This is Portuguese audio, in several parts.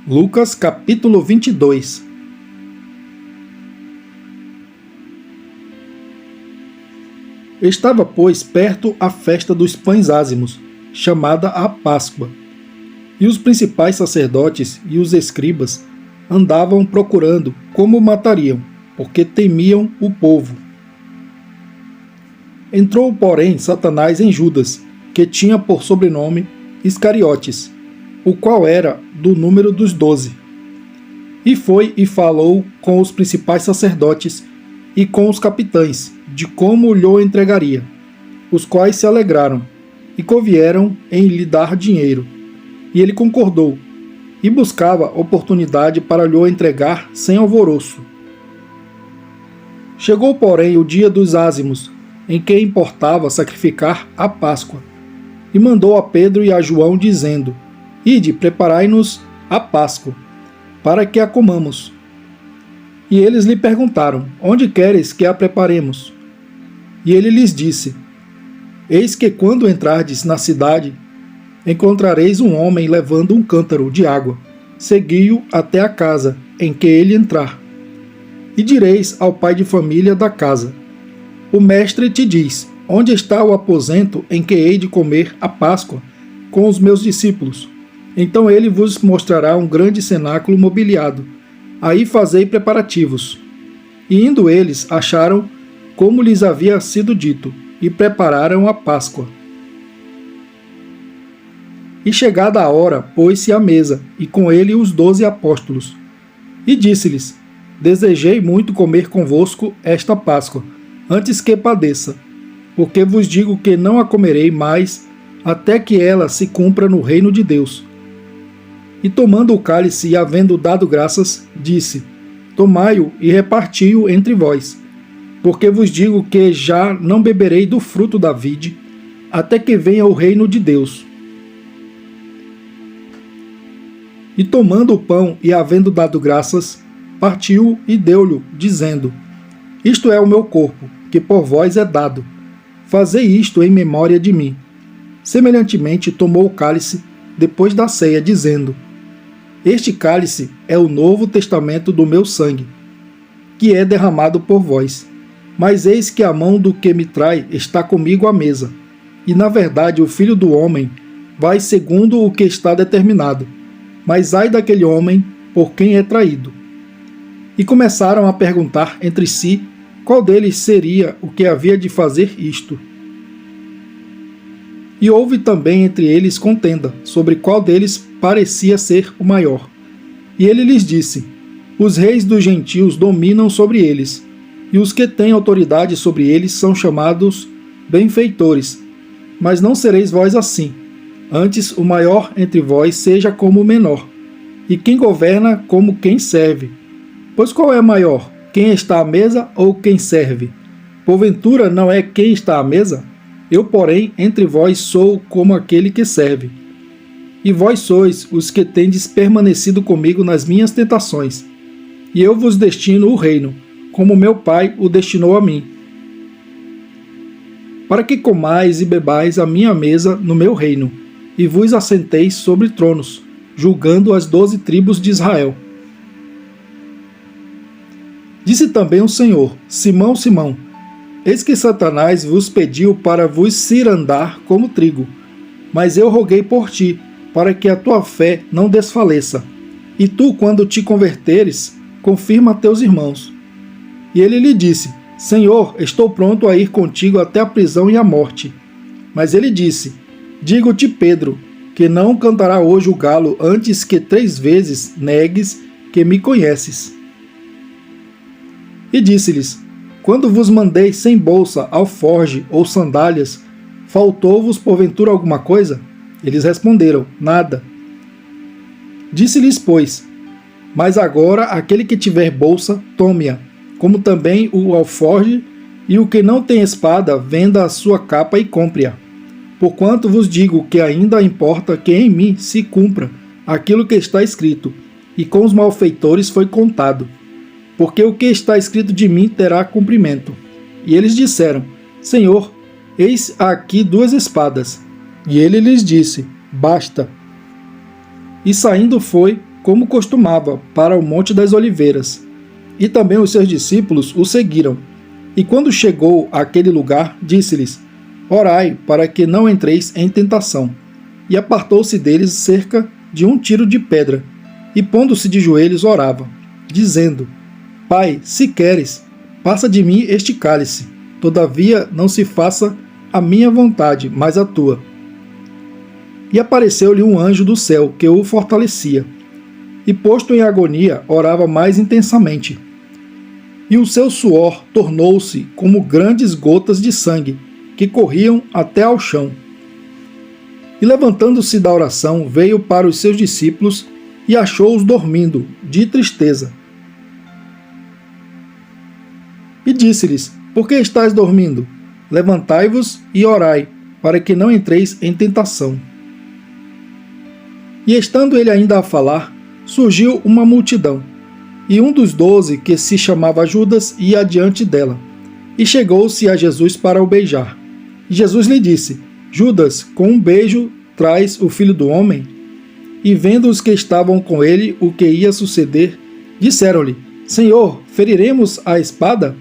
Lucas capítulo 22. Estava, pois, perto a festa dos pães ázimos, chamada a Páscoa. E os principais sacerdotes e os escribas andavam procurando como o matariam, porque temiam o povo. Entrou, porém, Satanás em Judas, que tinha por sobrenome Iscariotes, o qual era do número dos 12. E foi e falou com os principais sacerdotes e com os capitães, de como lhe entregaria, os quais se alegraram, e convieram em lhe dar dinheiro. E ele concordou, e buscava oportunidade para lhe entregar sem alvoroço. Chegou, porém, o dia dos ázimos, em que importava sacrificar a Páscoa, e mandou a Pedro e a João, dizendo: Ide, preparai-nos a Páscoa, para que a comamos. E eles lhe perguntaram: Onde queres que a preparemos? E ele lhes disse: Eis que quando entrardes na cidade, encontrareis um homem levando um cântaro de água. Segui-o até a casa em que ele entrar. E direis ao pai de família da casa: O mestre te diz: Onde está o aposento em que hei de comer a Páscoa com os meus discípulos? Então ele vos mostrará um grande cenáculo mobiliado. Aí fazei preparativos. E indo eles, acharam como lhes havia sido dito, e prepararam a Páscoa. E chegada a hora, pôs-se à mesa, e com ele os 12 apóstolos. E disse-lhes: Desejei muito comer convosco esta Páscoa, antes que padeça, porque vos digo que não a comerei mais, até que ela se cumpra no reino de Deus. E tomando o cálice e havendo dado graças, disse: Tomai-o e reparti-o entre vós, porque vos digo que já não beberei do fruto da vide, até que venha o reino de Deus. E tomando o pão e havendo dado graças, partiu e deu-lhe, dizendo: Isto é o meu corpo, que por vós é dado. Fazei isto em memória de mim. Semelhantemente tomou o cálice depois da ceia, dizendo: Este cálice é o novo testamento do meu sangue, que é derramado por vós. Mas eis que a mão do que me trai está comigo à mesa. E na verdade o Filho do Homem vai segundo o que está determinado. Mas ai daquele homem por quem é traído. E começaram a perguntar entre si qual deles seria o que havia de fazer isto. E houve também entre eles contenda sobre qual deles parecia ser o maior. E ele lhes disse: Os reis dos gentios dominam sobre eles, e os que têm autoridade sobre eles são chamados benfeitores. Mas não sereis vós assim. Antes, o maior entre vós seja como o menor, e quem governa como quem serve. Pois qual é maior, quem está à mesa ou quem serve? Porventura não é quem está à mesa? Eu, porém, entre vós sou como aquele que serve. E vós sois os que tendes permanecido comigo nas minhas tentações. E eu vos destino o reino, como meu Pai o destinou a mim, para que comais e bebais a minha mesa no meu reino, e vos assenteis sobre tronos, julgando as 12 tribos de Israel. Disse também o Senhor: Simão, Simão, eis que Satanás vos pediu para vos cirandar como trigo, mas eu roguei por ti, para que a tua fé não desfaleça. E tu, quando te converteres, confirma a teus irmãos. E ele lhe disse: Senhor, estou pronto a ir contigo até a prisão e a morte. Mas ele disse: Digo-te, Pedro, que não cantará hoje o galo antes que 3 vezes negues que me conheces. E disse-lhes: Quando vos mandei sem bolsa, alforge ou sandálias, faltou-vos porventura alguma coisa? Eles responderam: Nada. Disse-lhes, pois: Mas agora aquele que tiver bolsa, tome-a, como também o alforge, e o que não tem espada, venda a sua capa e compre-a. Porquanto vos digo que ainda importa que em mim se cumpra aquilo que está escrito, e com os malfeitores foi contado. Porque o que está escrito de mim terá cumprimento. E eles disseram: Senhor, eis aqui 2 espadas. E ele lhes disse: Basta. E saindo foi como costumava, para o Monte das Oliveiras. E também os seus discípulos o seguiram. E quando chegou àquele lugar, disse-lhes: Orai, para que não entreis em tentação. E apartou-se deles cerca de 1 tiro de pedra, e pondo-se de joelhos orava, dizendo: Pai, se queres, passa de mim este cálice, todavia não se faça a minha vontade, mas a tua. E apareceu-lhe um anjo do céu, que o fortalecia. E posto em agonia, orava mais intensamente. E o seu suor tornou-se como grandes gotas de sangue, que corriam até ao chão. E levantando-se da oração, veio para os seus discípulos e achou-os dormindo, de tristeza. E disse-lhes: Por que estáis dormindo? Levantai-vos e orai, para que não entreis em tentação. E estando ele ainda a falar, surgiu uma multidão, e um dos 12, que se chamava Judas, ia adiante dela, e chegou-se a Jesus para o beijar. E Jesus lhe disse: Judas, com um beijo traz o Filho do Homem? E vendo os que estavam com ele o que ia suceder, disseram-lhe: Senhor, feriremos a espada?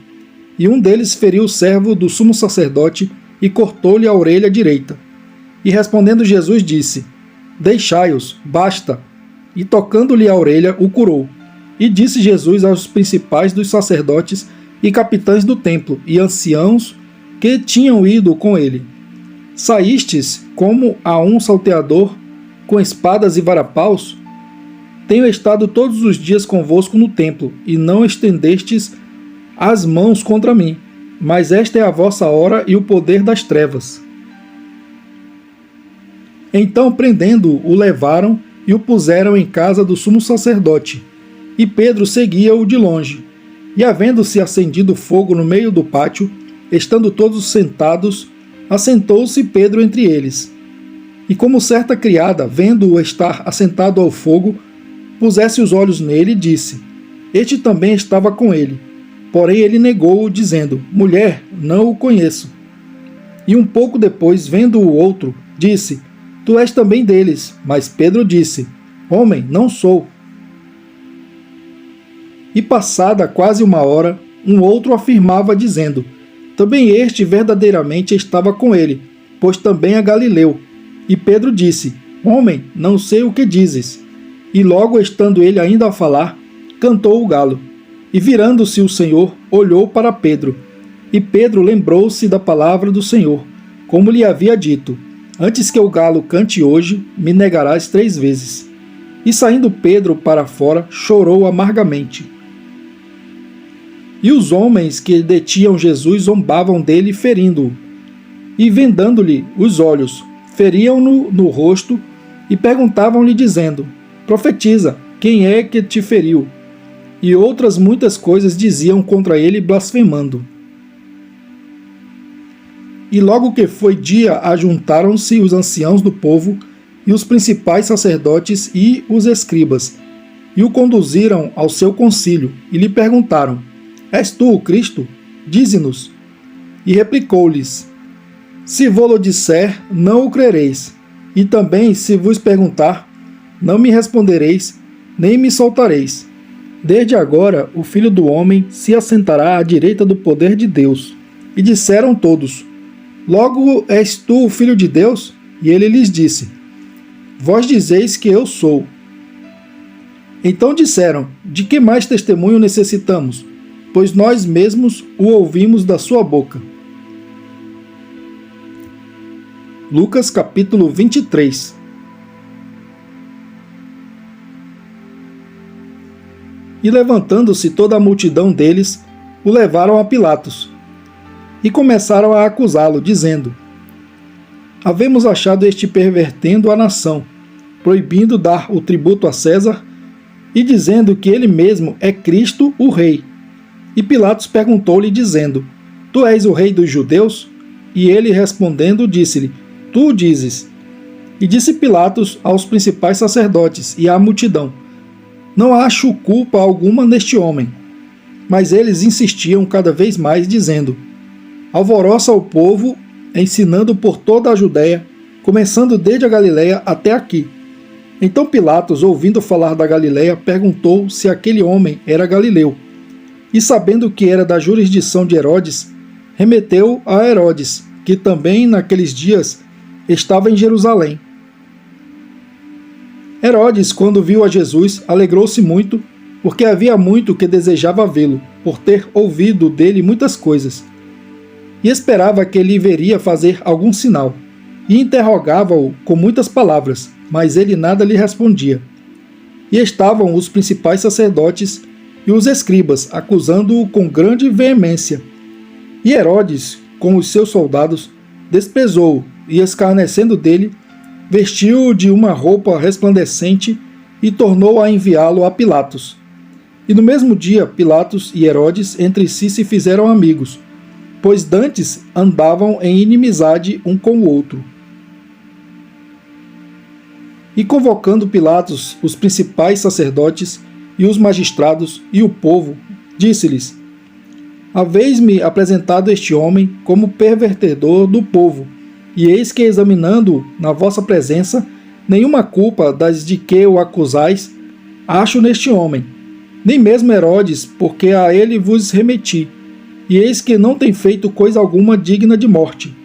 E um deles feriu o servo do sumo sacerdote e cortou-lhe a orelha direita. E respondendo Jesus disse: Deixai-os, basta. E tocando-lhe a orelha, o curou. E disse Jesus aos principais dos sacerdotes e capitães do templo e anciãos que tinham ido com ele: Saístes como a um salteador com espadas e varapaus? Tenho estado todos os dias convosco no templo, e não estendestes as mãos contra mim, mas esta é a vossa hora e o poder das trevas. Então, prendendo-o, o levaram e o puseram em casa do sumo sacerdote. E Pedro seguia-o de longe. E havendo-se acendido fogo no meio do pátio, estando todos sentados, assentou-se Pedro entre eles. E como certa criada, vendo-o estar assentado ao fogo, pusesse os olhos nele e disse: Este também estava com ele. Porém ele negou-o, dizendo: Mulher, não o conheço. E um pouco depois, vendo o outro, disse: Tu és também deles. Mas Pedro disse: Homem, não sou. E passada quase 1 hora, um outro afirmava, dizendo: Também este verdadeiramente estava com ele, pois também é Galileu. E Pedro disse: Homem, não sei o que dizes. E logo estando ele ainda a falar, cantou o galo. E virando-se o Senhor, olhou para Pedro. E Pedro lembrou-se da palavra do Senhor, como lhe havia dito: Antes que o galo cante hoje, me negarás 3 vezes. E saindo Pedro para fora, chorou amargamente. E os homens que detinham Jesus zombavam dele, ferindo-o. E vendando-lhe os olhos, feriam-no no rosto e perguntavam-lhe, dizendo: Profetiza, quem é que te feriu? E outras muitas coisas diziam contra ele, blasfemando. E logo que foi dia, ajuntaram-se os anciãos do povo e os principais sacerdotes e os escribas, e o conduziram ao seu concílio, e lhe perguntaram: És tu o Cristo? Dize-nos. E replicou-lhes: Se vô-lo disser, não o crereis. E também, se vos perguntar, não me respondereis, nem me soltareis. Desde agora, o Filho do Homem se assentará à direita do poder de Deus. E disseram todos: Logo és tu o Filho de Deus? E ele lhes disse: Vós dizeis que eu sou. Então disseram: De que mais testemunho necessitamos? Pois nós mesmos o ouvimos da sua boca. Lucas capítulo 23. E levantando-se toda a multidão deles, o levaram a Pilatos. E começaram a acusá-lo, dizendo: Havemos achado este pervertendo a nação, proibindo dar o tributo a César, e dizendo que ele mesmo é Cristo, o Rei. E Pilatos perguntou-lhe, dizendo: Tu és o Rei dos judeus? E ele respondendo, disse-lhe: Tu o dizes. E disse Pilatos aos principais sacerdotes e à multidão: Não acho culpa alguma neste homem. Mas eles insistiam cada vez mais, dizendo: Alvoroça o povo, ensinando por toda a Judéia, começando desde a Galiléia até aqui. Então Pilatos, ouvindo falar da Galileia, perguntou se aquele homem era galileu. E sabendo que era da jurisdição de Herodes, remeteu a Herodes, que também naqueles dias estava em Jerusalém. Herodes, quando viu a Jesus, alegrou-se muito, porque havia muito que desejava vê-lo, por ter ouvido dele muitas coisas. E esperava que ele veria fazer algum sinal, e interrogava-o com muitas palavras, mas ele nada lhe respondia. E estavam os principais sacerdotes e os escribas, acusando-o com grande veemência. E Herodes, com os seus soldados, desprezou-o, e escarnecendo dele, vestiu-o de uma roupa resplandecente e tornou a enviá-lo a Pilatos. E no mesmo dia, Pilatos e Herodes entre si se fizeram amigos, pois dantes andavam em inimizade um com o outro. E convocando Pilatos os principais sacerdotes e os magistrados e o povo, disse-lhes: Haveis-me apresentado este homem como pervertedor do povo, e eis que, examinando-o na vossa presença, nenhuma culpa das de que o acusais acho neste homem, nem mesmo Herodes, porque a ele vos remeti, e eis que não tem feito coisa alguma digna de morte.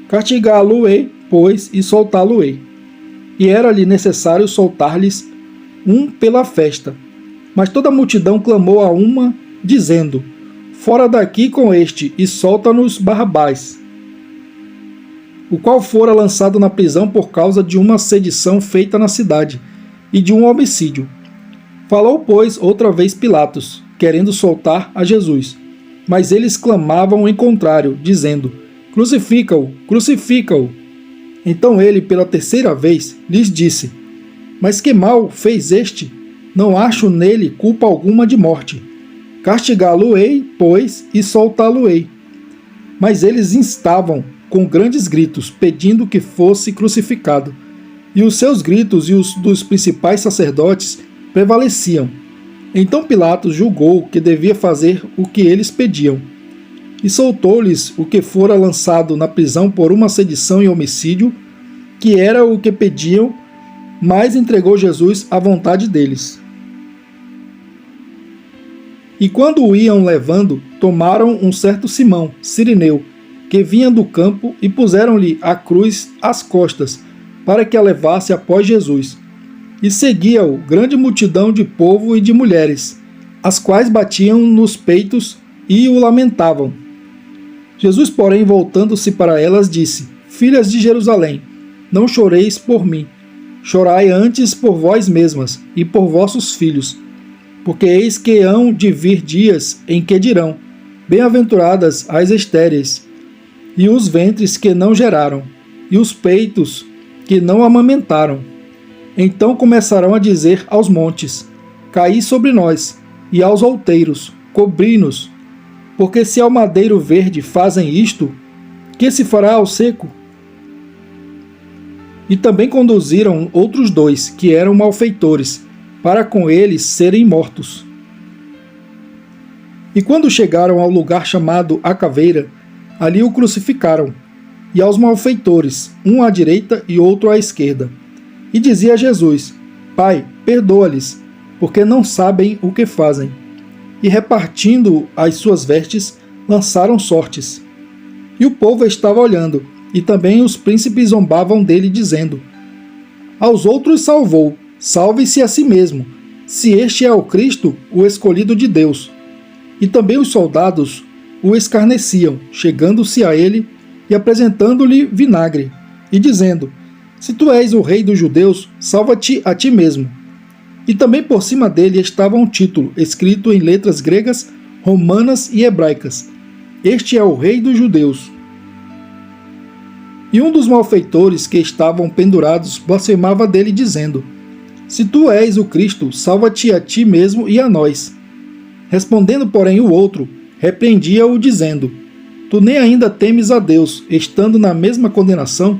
Castigá-lo-ei, pois, e soltá-lo-ei. E era-lhe necessário soltar-lhes um pela festa. Mas toda a multidão clamou a uma, dizendo: Fora daqui com este, e solta-nos Barrabás, o qual fora lançado na prisão por causa de uma sedição feita na cidade, e de um homicídio. Falou, pois, outra vez Pilatos, querendo soltar a Jesus. Mas eles clamavam em contrário, dizendo: Crucifica-o, crucifica-o. Então ele, pela terceira vez, lhes disse: Mas que mal fez este? Não acho nele culpa alguma de morte. Castigá-lo-ei, pois, e soltá-lo-ei. Mas eles instavam com grandes gritos, pedindo que fosse crucificado. E os seus gritos e os dos principais sacerdotes prevaleciam. Então Pilatos julgou que devia fazer o que eles pediam, e soltou-lhes o que fora lançado na prisão por uma sedição e homicídio, que era o que pediam, mas entregou Jesus à vontade deles. E quando o iam levando, tomaram um certo Simão, sirineu, que vinha do campo, e puseram-lhe a cruz às costas, para que a levasse após Jesus. E seguia-o grande multidão de povo e de mulheres, as quais batiam nos peitos e o lamentavam. Jesus, porém, voltando-se para elas, disse: Filhas de Jerusalém, não choreis por mim, chorai antes por vós mesmas e por vossos filhos, porque eis que hão de vir dias em que dirão: Bem-aventuradas as estéreis, e os ventres que não geraram, e os peitos que não amamentaram. Então começarão a dizer aos montes: Caí sobre nós, e aos outeiros: Cobri-nos. Porque se ao madeiro verde fazem isto, que se fará ao seco? E também conduziram outros dois, que eram malfeitores, para com eles serem mortos. E quando chegaram ao lugar chamado A Caveira, ali o crucificaram, e aos malfeitores, um à direita e outro à esquerda. E dizia a Jesus: Pai, perdoa-lhes, porque não sabem o que fazem. E repartindo as suas vestes, lançaram sortes. E o povo estava olhando, e também os príncipes zombavam dele, dizendo: Aos outros salvou, salve-se a si mesmo, se este é o Cristo, o escolhido de Deus. E também os soldados o escarneciam, chegando-se a ele e apresentando-lhe vinagre, e dizendo: Se tu és o rei dos judeus, salva-te a ti mesmo. E também por cima dele estava um título, escrito em letras gregas, romanas e hebraicas: Este é o rei dos judeus. E um dos malfeitores que estavam pendurados blasfemava dele, dizendo: Se tu és o Cristo, salva-te a ti mesmo e a nós. Respondendo, porém, o outro, repreendia-o, dizendo: Tu nem ainda temes a Deus, estando na mesma condenação?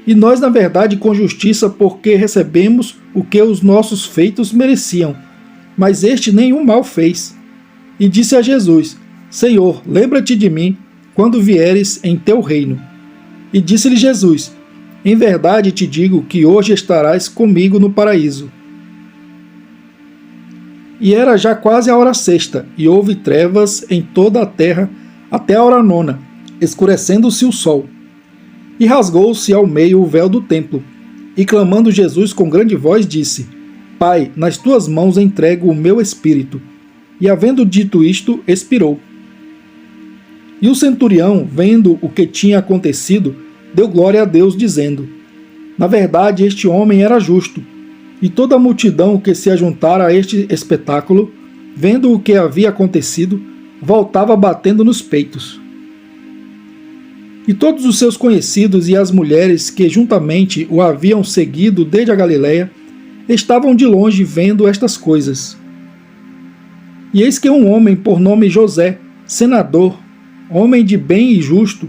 E nós, na verdade, com justiça, porque recebemos o que os nossos feitos mereciam, mas este nenhum mal fez. E disse a Jesus: Senhor, lembra-te de mim, quando vieres em teu reino. E disse-lhe Jesus: Em verdade te digo que hoje estarás comigo no paraíso. E era já quase a hora sexta, e houve trevas em toda a terra até a hora nona, escurecendo-se o sol. E rasgou-se ao meio o véu do templo. E clamando Jesus com grande voz, disse: Pai, nas tuas mãos entrego o meu espírito. E havendo dito isto, expirou. E o centurião, vendo o que tinha acontecido, deu glória a Deus, dizendo: Na verdade, este homem era justo. E toda a multidão que se ajuntara a este espetáculo, vendo o que havia acontecido, voltava batendo nos peitos. E todos os seus conhecidos e as mulheres que juntamente o haviam seguido desde a Galiléia, estavam de longe vendo estas coisas. E eis que um homem por nome José, senador, homem de bem e justo,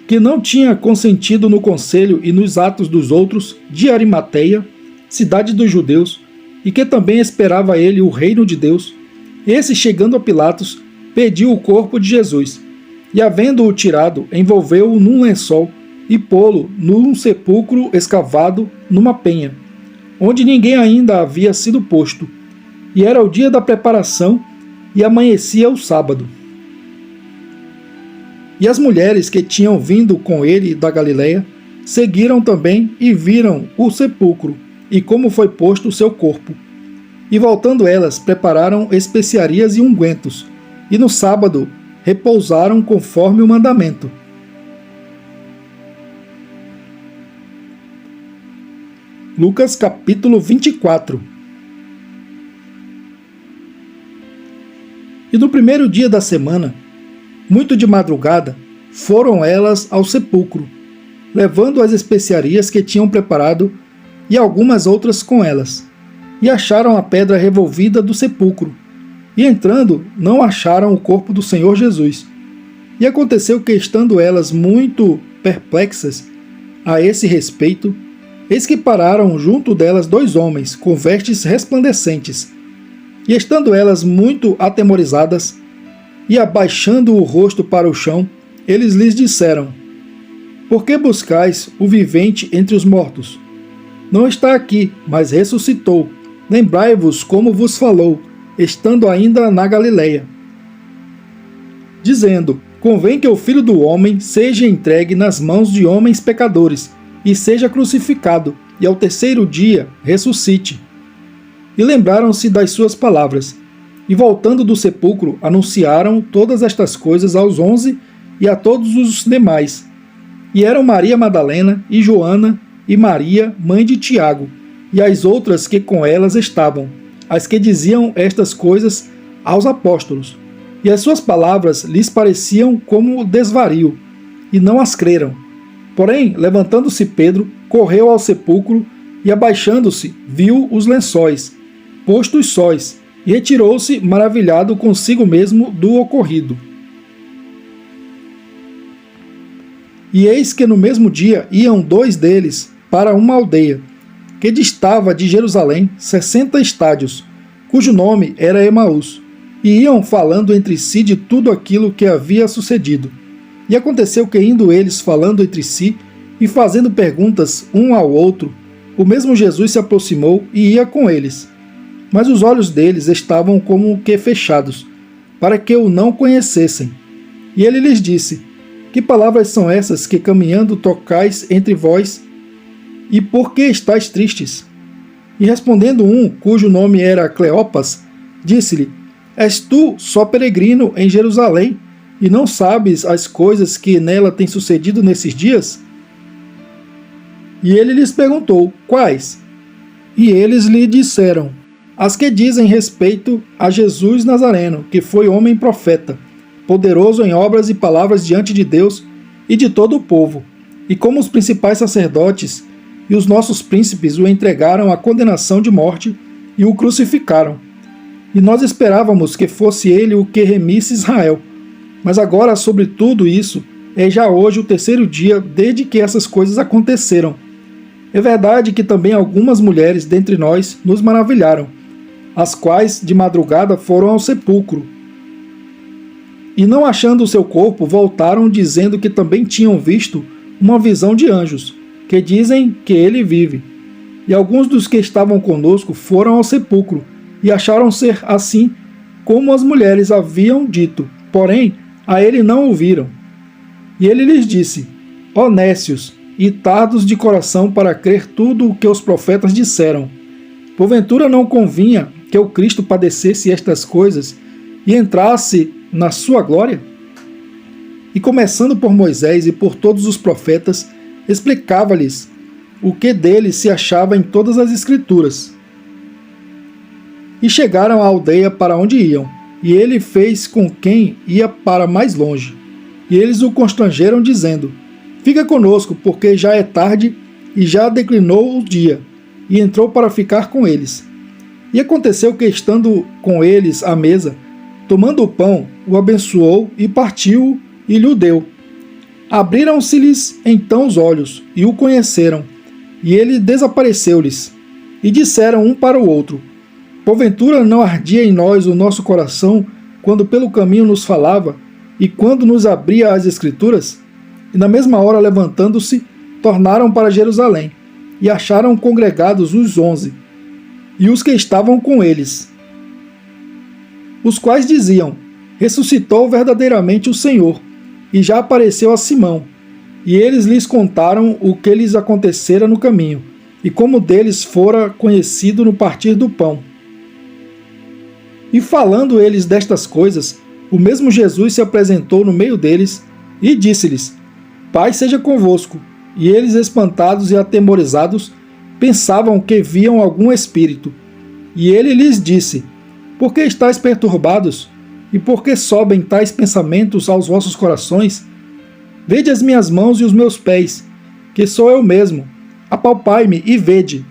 que não tinha consentido no conselho e nos atos dos outros, de Arimateia, cidade dos judeus, e que também esperava ele o reino de Deus, esse, chegando a Pilatos, pediu o corpo de Jesus, e havendo-o tirado, envolveu-o num lençol e pô-lo num sepulcro escavado numa penha, onde ninguém ainda havia sido posto, e era o dia da preparação, e amanhecia o sábado. E as mulheres que tinham vindo com ele da Galiléia seguiram também e viram o sepulcro, e como foi posto o seu corpo. E voltando elas, prepararam especiarias e ungüentos, e no sábado repousaram conforme o mandamento. Lucas capítulo 24. E no primeiro dia da semana, muito de madrugada, foram elas ao sepulcro, levando as especiarias que tinham preparado e algumas outras com elas, e acharam a pedra revolvida do sepulcro, e entrando, não acharam o corpo do Senhor Jesus. E aconteceu que, estando elas muito perplexas a esse respeito, eis que pararam junto delas 2 homens, com vestes resplandecentes, e estando elas muito atemorizadas, e abaixando o rosto para o chão, eles lhes disseram: Por que buscais o vivente entre os mortos? Não está aqui, mas ressuscitou. Lembrai-vos como vos falou, estando ainda na Galiléia, dizendo: Convém que o Filho do Homem seja entregue nas mãos de homens pecadores, e seja crucificado, e ao terceiro dia ressuscite. E lembraram-se das suas palavras, e voltando do sepulcro, anunciaram todas estas coisas aos 11 e a todos os demais. E eram Maria Madalena, e Joana, e Maria, mãe de Tiago, e as outras que com elas estavam, as que diziam estas coisas aos apóstolos. E as suas palavras lhes pareciam como desvario, e não as creram. Porém, levantando-se Pedro, correu ao sepulcro, e abaixando-se, viu os lençóis, postos sóis, e retirou-se maravilhado consigo mesmo do ocorrido. E eis que no mesmo dia iam 2 deles para uma aldeia, que distava de Jerusalém 60 estádios, cujo nome era Emaús, e iam falando entre si de tudo aquilo que havia sucedido. E aconteceu que, indo eles falando entre si e fazendo perguntas um ao outro, o mesmo Jesus se aproximou e ia com eles. Mas os olhos deles estavam como que fechados, para que o não conhecessem. E ele lhes disse: Que palavras são essas que caminhando tocais entre vós? E por que estáis tristes? E respondendo um, cujo nome era Cleopas, disse-lhe: És tu só peregrino em Jerusalém, e não sabes as coisas que nela têm sucedido nesses dias? E ele lhes perguntou: Quais? E eles lhe disseram: As que dizem respeito a Jesus Nazareno, que foi homem profeta, poderoso em obras e palavras diante de Deus e de todo o povo, e como os principais sacerdotes e os nossos príncipes o entregaram à condenação de morte e o crucificaram. E nós esperávamos que fosse ele o que remisse Israel. Mas agora, sobre tudo isso, é já hoje o terceiro dia desde que essas coisas aconteceram. É verdade que também algumas mulheres dentre nós nos maravilharam, as quais de madrugada foram ao sepulcro, e não achando o seu corpo, voltaram dizendo que também tinham visto uma visão de anjos, que dizem que ele vive. E alguns dos que estavam conosco foram ao sepulcro, e acharam ser assim como as mulheres haviam dito, porém a ele não ouviram. E ele lhes disse: Ó nécios, e tardos de coração para crer tudo o que os profetas disseram. Porventura não convinha que o Cristo padecesse estas coisas e entrasse na sua glória? E começando por Moisés e por todos os profetas, explicava-lhes o que dele se achava em todas as Escrituras. E chegaram à aldeia para onde iam, e ele fez com quem ia para mais longe. E eles o constrangeram, dizendo: Fica conosco, porque já é tarde e já declinou o dia. E entrou para ficar com eles. E aconteceu que, estando com eles à mesa, tomando o pão, o abençoou e partiu-o e lhe deu. Abriram-se-lhes então os olhos, e o conheceram, e ele desapareceu-lhes. E disseram um para o outro: Porventura não ardia em nós o nosso coração, quando pelo caminho nos falava, e quando nos abria as Escrituras? E na mesma hora, levantando-se, tornaram para Jerusalém, e acharam congregados os 11, e os que estavam com eles, os quais diziam: Ressuscitou verdadeiramente o Senhor, e já apareceu a Simão. E eles lhes contaram o que lhes acontecera no caminho, e como deles fora conhecido no partir do pão. E falando eles destas coisas, o mesmo Jesus se apresentou no meio deles, e disse-lhes: Paz seja convosco. E eles, espantados e atemorizados, pensavam que viam algum espírito. E ele lhes disse: Por que estáis perturbados? E por que sobem tais pensamentos aos vossos corações? Vede as minhas mãos e os meus pés, que sou eu mesmo. Apalpai-me e vede.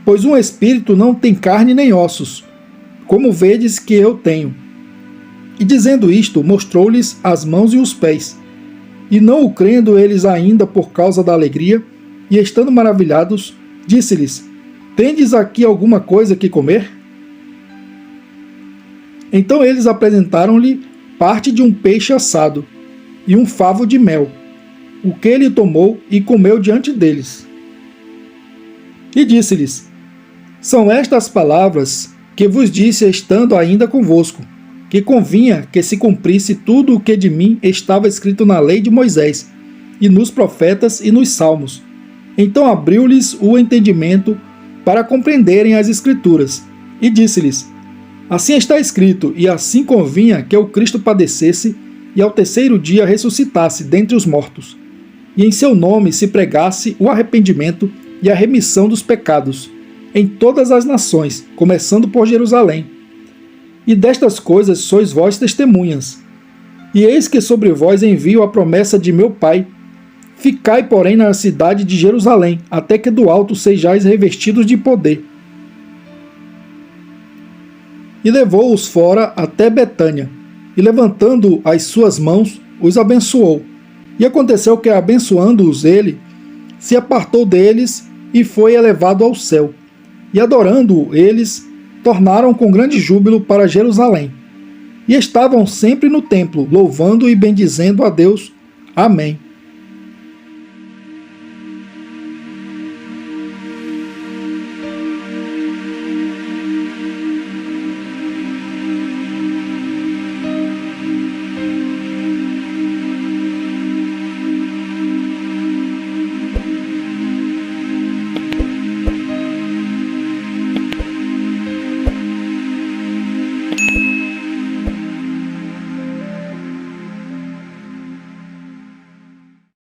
Pois um espírito não tem carne nem ossos, como vedes que eu tenho. E dizendo isto, mostrou-lhes as mãos e os pés. E não o crendo eles ainda por causa da alegria, e estando maravilhados, disse-lhes: Tendes aqui alguma coisa que comer? Então eles apresentaram-lhe parte de um peixe assado e um favo de mel, o que ele tomou e comeu diante deles. E disse-lhes: São estas palavras que vos disse estando ainda convosco, que convinha que se cumprisse tudo o que de mim estava escrito na lei de Moisés, e nos profetas e nos salmos. Então abriu-lhes o entendimento para compreenderem as Escrituras, e disse-lhes: Assim está escrito, e assim convinha que o Cristo padecesse, e ao terceiro dia ressuscitasse dentre os mortos, e em seu nome se pregasse o arrependimento e a remissão dos pecados, em todas as nações, começando por Jerusalém. E destas coisas sois vós testemunhas. E eis que sobre vós envio a promessa de meu Pai. Ficai, porém, na cidade de Jerusalém, até que do alto sejais revestidos de poder. E levou-os fora até Betânia, e levantando as suas mãos, os abençoou. E aconteceu que, abençoando-os ele, se apartou deles e foi elevado ao céu. E adorando-o eles, tornaram com grande júbilo para Jerusalém. E estavam sempre no templo, louvando e bendizendo a Deus. Amém.